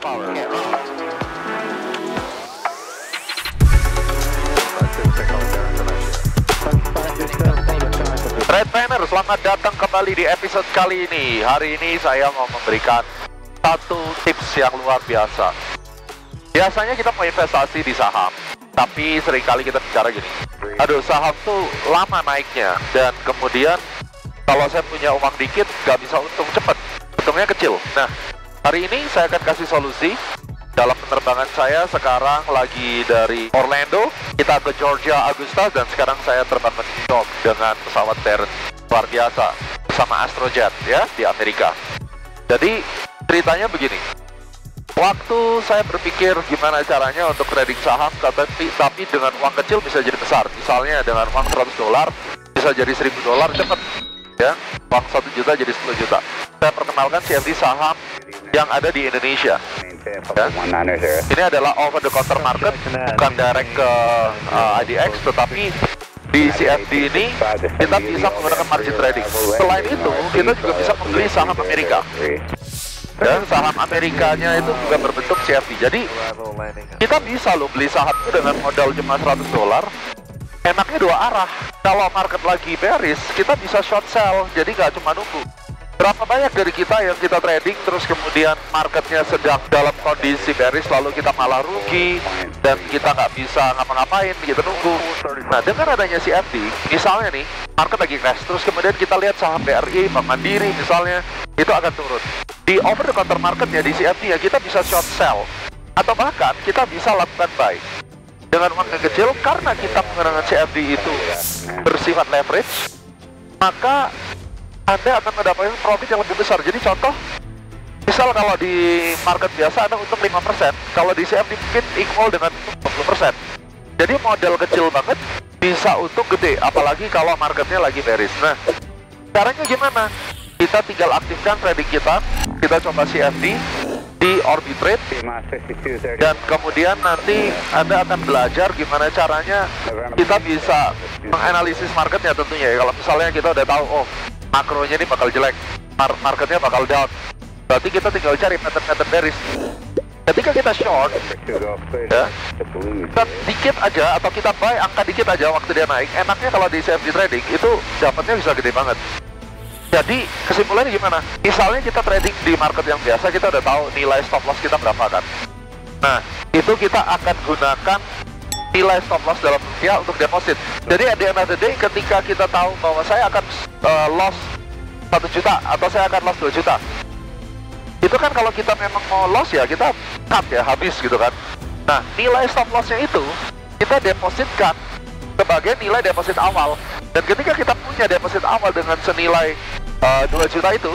power. Trade Planner, selamat datang kembali di episode kali ini. Hari ini saya mau memberikan satu tips yang luar biasa. Biasanya kita mau investasi di saham, tapi seringkali kita bicara gini, aduh saham tuh lama naiknya, dan kemudian kalau saya punya uang dikit gak bisa untung cepet, untungnya kecil. Nah, hari ini saya akan kasih solusi. Dalam penerbangan saya sekarang lagi dari Orlando, kita ke Georgia Augusta, dan sekarang saya terbang ke New York dengan pesawat Terran luar biasa bersama Astrojet ya di Amerika. Jadi ceritanya begini, waktu saya berpikir gimana caranya untuk trading saham, tapi dengan uang kecil bisa jadi besar. Misalnya dengan uang $100 bisa jadi $1.000 cepet ya, uang 1 juta jadi 10 juta. Saya perkenalkan CFD saham yang ada di Indonesia ya. Ini adalah over the counter market, bukan direct ke IDX, tetapi di CFD ini kita bisa menggunakan margin trading. Selain itu, kita juga bisa membeli saham Amerika. Dan saham Amerikanya itu juga berbentuk CFD. Jadi kita bisa loh beli saham itu dengan modal cuma $100. Enaknya dua arah. Kalau market lagi bearish, kita bisa short sell. Jadi nggak cuma nunggu. Berapa banyak dari kita yang kita trading terus kemudian marketnya sedang dalam kondisi bearish, lalu kita malah rugi dan kita nggak bisa ngapa-ngapain, kita nunggu. Nah, dengan adanya CFD, misalnya nih market lagi crash, terus kemudian kita lihat saham BRI, Bank Mandiri misalnya, itu akan turun. Di over the counter marketnya di CFD ya kita bisa short sell, atau bahkan kita bisa lakukan buy dengan uang yang kecil. Karena kita menggunakan CFD itu bersifat leverage, maka Anda akan mendapatkan profit yang lebih besar. Jadi contoh, misal kalau di market biasa Anda untung 5%, kalau di CFD mungkin equal dengan 20%. Jadi modal kecil banget bisa untung gede, apalagi kalau marketnya lagi bearish. Nah, caranya gimana? Kita tinggal aktifkan trading kita coba CFD di Orbitrade, dan kemudian nanti Anda akan belajar gimana caranya kita bisa menganalisis marketnya tentunya ya. Kalau misalnya kita udah tahu, oh makronya ini bakal jelek, marketnya bakal down, berarti kita tinggal cari pattern-pattern bearish. Ketika kita short ya, kita dikit aja atau kita buy angka dikit aja waktu dia naik, enaknya kalau di CFD trading itu dapatnya bisa gede banget. Jadi kesimpulannya gimana? Misalnya kita trading di market yang biasa, kita udah tahu nilai stop loss kita berapa kan. Nah, itu kita akan gunakan nilai stop loss dalam rupiah untuk deposit. Jadi at the end of the day, ketika kita tahu bahwa saya akan loss 1 juta atau saya akan loss 2 juta, itu kan kalau kita memang mau loss ya kita cut ya, habis gitu kan. Nah, nilai stop lossnya itu kita depositkan sebagai nilai deposit awal. Dan ketika kita punya deposit awal dengan senilai 2 juta itu,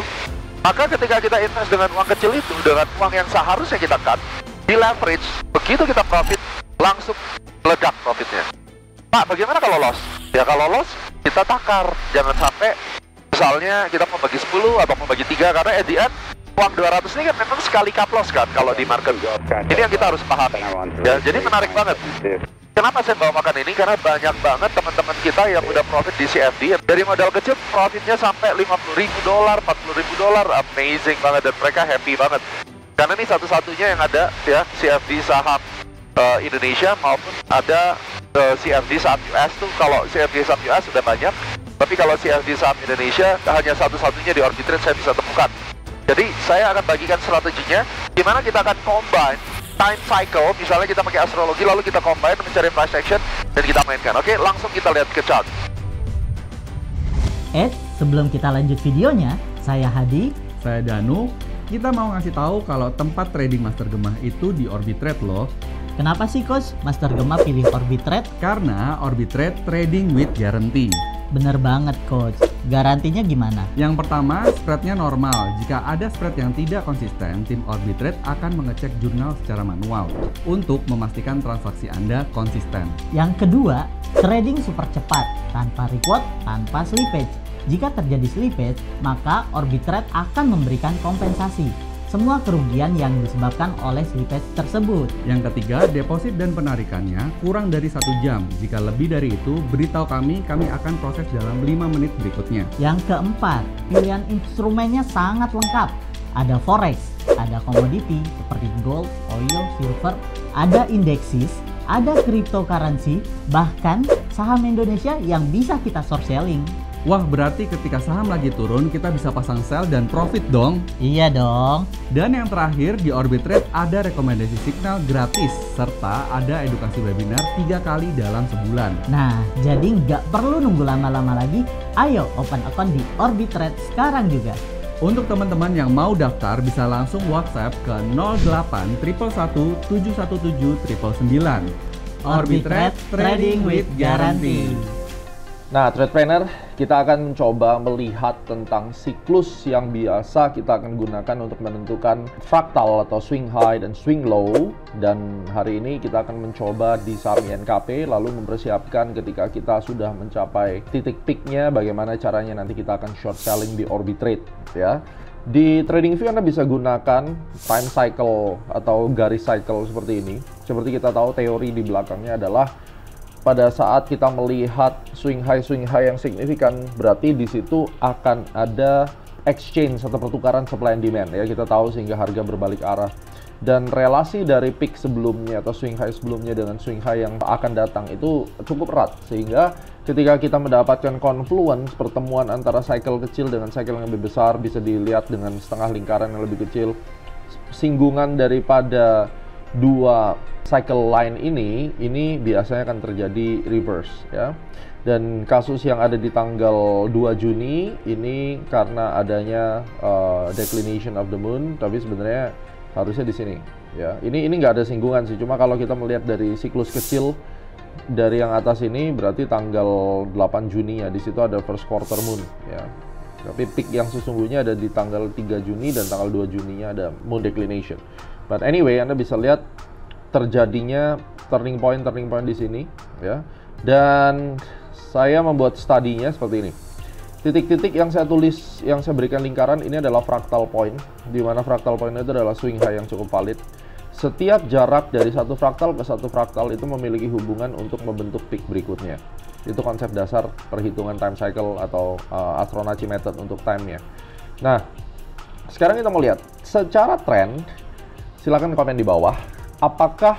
maka ketika kita invest dengan uang kecil itu, dengan uang yang seharusnya kita cut, di leverage, begitu kita profit, langsung meledak profitnya. Pak, bagaimana kalau loss? Ya kalau loss, kita takar. Jangan sampai misalnya kita mau bagi 10 atau mau bagi 3, karena at the end, uang 200 ini kan memang sekali cut loss kan kalau di market. Ini yang kita harus pahami. Ya, jadi menarik banget. Kenapa saya bawakan ini? Karena banyak banget teman-teman kita yang udah profit di CFD. Dari modal kecil, profitnya sampai $50.000, $40.000. Amazing banget, dan mereka happy banget. Karena ini satu-satunya yang ada ya, CFD saham Indonesia, maupun ada CFD saham US tuh. Kalau CFD saham US sudah banyak, tapi kalau CFD saham Indonesia hanya satu-satunya di Orbitrade saya bisa temukan. Jadi saya akan bagikan strateginya, gimana kita akan combine time cycle, misalnya kita pakai astrologi, lalu kita combine mencari price action, dan kita mainkan. Oke, langsung kita lihat ke chart. Sebelum kita lanjut videonya, saya Hadi, saya Danu. Kita mau ngasih tahu kalau tempat trading Master Gemah itu di Orbitrade loh. Kenapa sih Coach Master Gemah pilih Orbitrade? Karena Orbitrade trading with guarantee. Bener banget Coach. Garantinya gimana? Yang pertama, spreadnya normal. Jika ada spread yang tidak konsisten, tim Orbitrade akan mengecek jurnal secara manual untuk memastikan transaksi Anda konsisten. Yang kedua, trading super cepat, tanpa reward, tanpa slippage. Jika terjadi slippage, maka Orbitrade akan memberikan kompensasi semua kerugian yang disebabkan oleh slippage tersebut. Yang ketiga, deposit dan penarikannya kurang dari 1 jam. Jika lebih dari itu, beritahu kami akan proses dalam 5 menit berikutnya. Yang keempat, pilihan instrumennya sangat lengkap. ada forex, ada komoditi seperti gold, oil, silver, ada indeksis, ada cryptocurrency, bahkan saham Indonesia yang bisa kita short selling. Wah, berarti ketika saham lagi turun, kita bisa pasang sell dan profit dong. Iya dong. Dan yang terakhir, di Orbitrade ada rekomendasi signal gratis, serta ada edukasi webinar 3 kali dalam sebulan. Nah, jadi nggak perlu nunggu lama-lama lagi, ayo open account di Orbitrade sekarang juga. Untuk teman-teman yang mau daftar, bisa langsung WhatsApp ke 08 111 717 999. Orbitrade, trading with guarantee. Nah, Tradepreneur, kita akan mencoba melihat tentang siklus yang biasa kita akan gunakan untuk menentukan fraktal atau swing high dan swing low. Dan hari ini kita akan mencoba di saham INKP, lalu mempersiapkan ketika kita sudah mencapai titik peaknya, bagaimana caranya nanti kita akan short selling di Orbitrade, ya. Di TradingView Anda bisa gunakan time cycle atau garis cycle seperti ini. Seperti kita tahu, teori di belakangnya adalah pada saat kita melihat swing high yang signifikan, berarti di situ akan ada exchange atau pertukaran supply and demand, ya, kita tahu, sehingga harga berbalik arah. Dan relasi dari peak sebelumnya atau swing high sebelumnya dengan swing high yang akan datang itu cukup erat, sehingga ketika kita mendapatkan confluence, pertemuan antara cycle kecil dengan cycle yang lebih besar, bisa dilihat dengan setengah lingkaran yang lebih kecil, singgungan daripada dua cycle line ini biasanya akan terjadi reverse, ya. Dan kasus yang ada di tanggal 2 Juni ini karena adanya declination of the moon, tapi sebenarnya harusnya di sini, ya. Ini nggak ada singgungan sih, cuma kalau kita melihat dari siklus kecil dari yang atas ini berarti tanggal 8 Juni, ya, di situ ada first quarter moon, ya. Tapi peak yang sesungguhnya ada di tanggal 3 Juni dan tanggal 2 Juninya ada moon declination. But anyway, Anda bisa lihat terjadinya turning point di sini, ya. Dan saya membuat studinya seperti ini. Titik-titik yang saya tulis, yang saya berikan lingkaran ini adalah fractal point, di mana fractal point itu adalah swing high yang cukup valid. Setiap jarak dari satu fraktal ke satu fraktal itu memiliki hubungan untuk membentuk peak berikutnya. Itu konsep dasar perhitungan time cycle atau Fibonacci method untuk time-nya. Nah, sekarang kita mau lihat secara trend. Silakan komen di bawah, apakah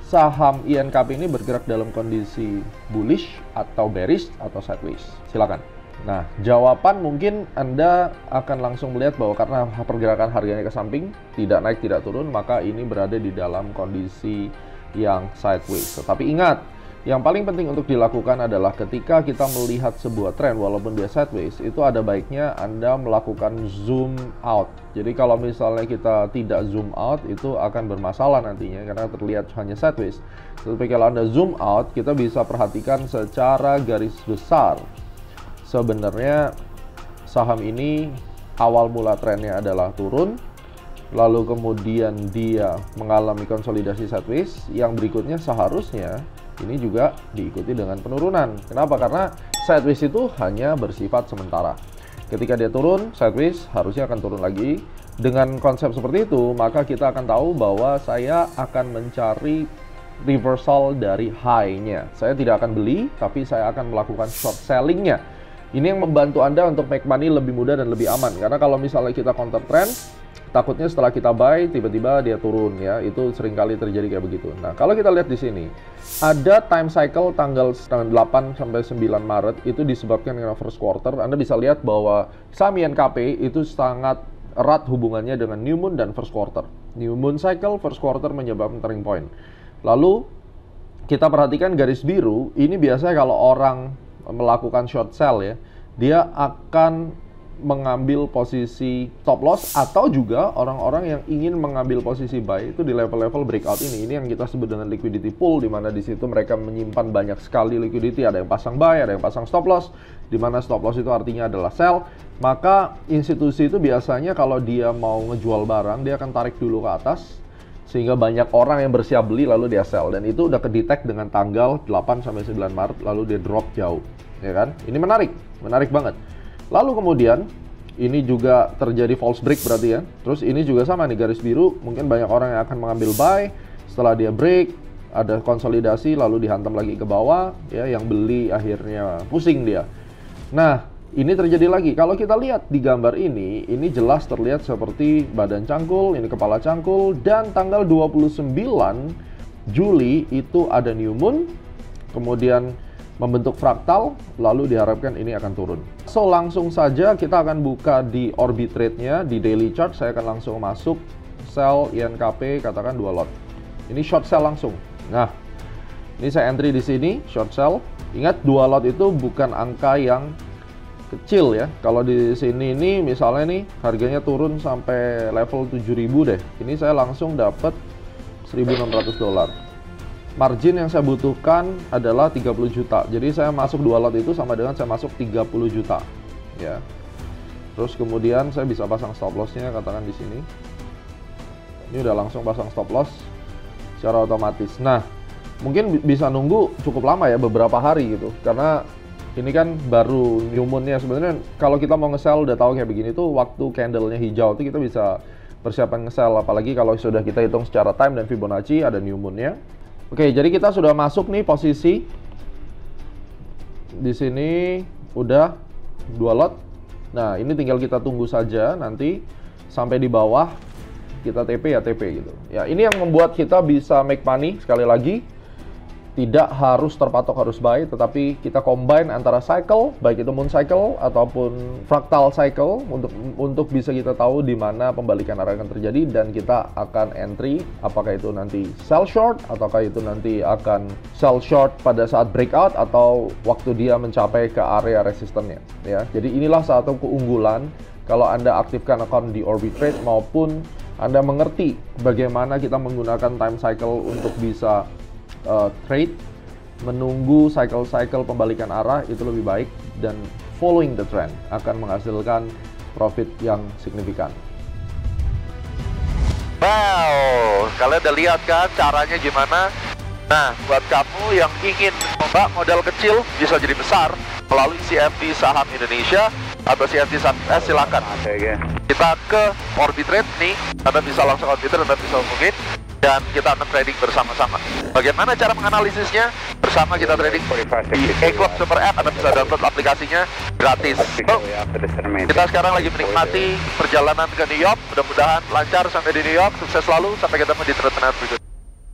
saham INKP ini bergerak dalam kondisi bullish atau bearish atau sideways? Silakan. Nah, jawaban mungkin Anda akan langsung melihat bahwa karena pergerakan harganya ke samping, tidak naik tidak turun, maka ini berada di dalam kondisi yang sideways. Tetapi ingat, yang paling penting untuk dilakukan adalah ketika kita melihat sebuah tren walaupun dia sideways, itu ada baiknya Anda melakukan zoom out. Jadi kalau misalnya kita tidak zoom out, itu akan bermasalah nantinya karena terlihat hanya sideways. Tapi kalau Anda zoom out, kita bisa perhatikan secara garis besar. Sebenarnya saham ini awal mula trennya adalah turun, lalu kemudian dia mengalami konsolidasi sideways, yang berikutnya seharusnya ini juga diikuti dengan penurunan. Kenapa? Karena sideways itu hanya bersifat sementara. Ketika dia turun, sideways harusnya akan turun lagi. Dengan konsep seperti itu, maka kita akan tahu bahwa saya akan mencari reversal dari high-nya. Saya tidak akan beli, tapi saya akan melakukan short selling-nya. Ini yang membantu Anda untuk make money lebih mudah dan lebih aman. Karena kalau misalnya kita counter trend, takutnya setelah kita buy, tiba-tiba dia turun, ya. Itu seringkali terjadi kayak begitu. Nah, kalau kita lihat di sini, ada time cycle tanggal 8 sampai 9 Maret, itu disebabkan karena first quarter. Anda bisa lihat bahwa saham INKP itu sangat erat hubungannya dengan new moon dan first quarter. New moon cycle, first quarter menyebabkan turning point. Lalu, kita perhatikan garis biru, ini biasanya kalau orang melakukan short sell, ya, dia akan mengambil posisi stop loss, atau juga orang-orang yang ingin mengambil posisi buy itu di level-level breakout ini. Ini yang kita sebut dengan liquidity pool, di mana di situ mereka menyimpan banyak sekali liquidity. Ada yang pasang buy, ada yang pasang stop loss, di mana stop loss itu artinya adalah sell. Maka institusi itu biasanya kalau dia mau ngejual barang, dia akan tarik dulu ke atas sehingga banyak orang yang bersiap beli lalu dia sell, dan itu udah ke-detect dengan tanggal 8 sampai 9 Maret lalu dia drop jauh, ya kan? Ini menarik banget. Lalu kemudian ini juga terjadi false break berarti, ya. Terus ini juga sama nih, garis biru, mungkin banyak orang yang akan mengambil buy, setelah dia break, ada konsolidasi lalu dihantam lagi ke bawah, ya, yang beli akhirnya pusing dia. Nah, ini terjadi lagi. Kalau kita lihat di gambar ini jelas terlihat seperti badan cangkul, ini kepala cangkul, dan tanggal 29 Juli itu ada new moon, kemudian membentuk fraktal, lalu diharapkan ini akan turun. So, langsung saja kita akan buka di orbit rate-nya, di daily chart. Saya akan langsung masuk sell INKP, katakan 2 lot. Ini short sell langsung. Nah, ini saya entry di sini, short sell. Ingat, 2 lot itu bukan angka yang kecil ya. Kalau di sini ini misalnya nih harganya turun sampai level 7.000 deh. Ini saya langsung dapat $1.600. Margin yang saya butuhkan adalah 30 juta. Jadi saya masuk 2 lot itu sama dengan saya masuk 30 juta. Ya. Terus kemudian saya bisa pasang stop loss-nya, katakan di sini. Ini udah langsung pasang stop loss secara otomatis. Nah, mungkin bisa nunggu cukup lama ya, beberapa hari gitu. Karena ini kan baru new moon-nya. Sebenarnya kalau kita mau nge-sell udah tahu kayak begini tuh, waktu candle-nya hijau tuh kita bisa persiapan nge-sell. Apalagi kalau sudah kita hitung secara time dan Fibonacci ada new moon-nya. Oke, jadi kita sudah masuk nih posisi di sini udah 2 lot. Nah, ini tinggal kita tunggu saja nanti sampai di bawah kita TP ya TP gitu. Ya, ini yang membuat kita bisa make money. Sekali lagi, tidak harus terpatok harus buy, tetapi kita combine antara cycle, baik itu moon cycle ataupun fractal cycle untuk bisa kita tahu di mana pembalikan arah akan terjadi, dan kita akan entry apakah itu nanti sell short ataukah itu nanti akan sell short pada saat breakout atau waktu dia mencapai ke area resistennya ya. Jadi inilah satu keunggulan kalau Anda aktifkan account di Orbit Trade maupun Anda mengerti bagaimana kita menggunakan time cycle untuk bisa trade, menunggu cycle-cycle pembalikan arah itu lebih baik, dan following the trend akan menghasilkan profit yang signifikan. Wow, kalian udah lihat kan caranya gimana? Nah, buat kamu yang ingin coba modal kecil bisa jadi besar melalui CFD Saham Indonesia atau CFD Saham US, silakan. Kita ke Orbit Trade nih, Anda bisa langsung Orbit Trade, Anda bisa hubungin, dan kita akan trading bersama-sama. Bagaimana cara menganalisisnya? Bersama kita trading di E-Club Super App. Anda bisa download aplikasinya gratis. Kita sekarang lagi menikmati perjalanan ke New York. Mudah-mudahan lancar sampai di New York. Sukses selalu. Sampai ketemu di trade berikutnya.